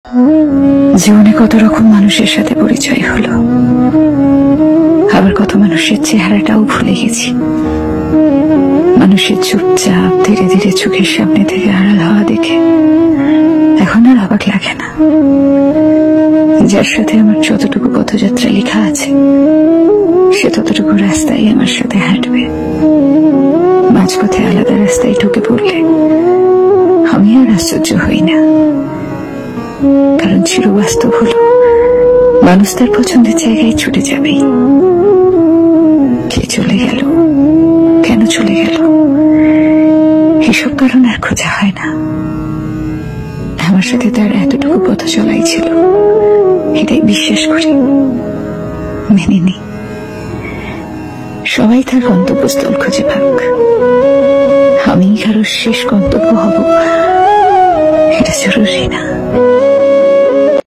জীবনে কত রকম মানুষের সাথে পরিচয় হলো, আবার কত মানুষের চেহারাটাও ভুলে গেছি। মানুষের চুপচাপ ধীরে ধীরে চোখের সামনে থেকে আড়াল হওয়া দেখে এখন আর অবাক লাগে না। যার সাথে আমার যতটুকু পথযাত্রা লেখা আছে সে ততটুকু রাস্তায় আমার সাথে হাঁটবে। মাঝপথে আলাদা রাস্তায় ঢুকে পড়লে আমি আর আশ্চর্য হই না, কারণ চিরবাস্তব হলো মানুষ তার পছন্দের জায়গায় ছুটে যাবেই। কে চলে গেল, কেন চলে গেল, এসব কারণ আর খোঁজা হয় না। আমার সাথে তার এতটুকু পথ চলাই ছিল, এটাই বিশ্বাস করি, মেনে নি। সবাই তার গন্তব্যস্থল খুঁজে পাক, আমি কারো শেষ গন্তব্য হব এটা জরুরি না।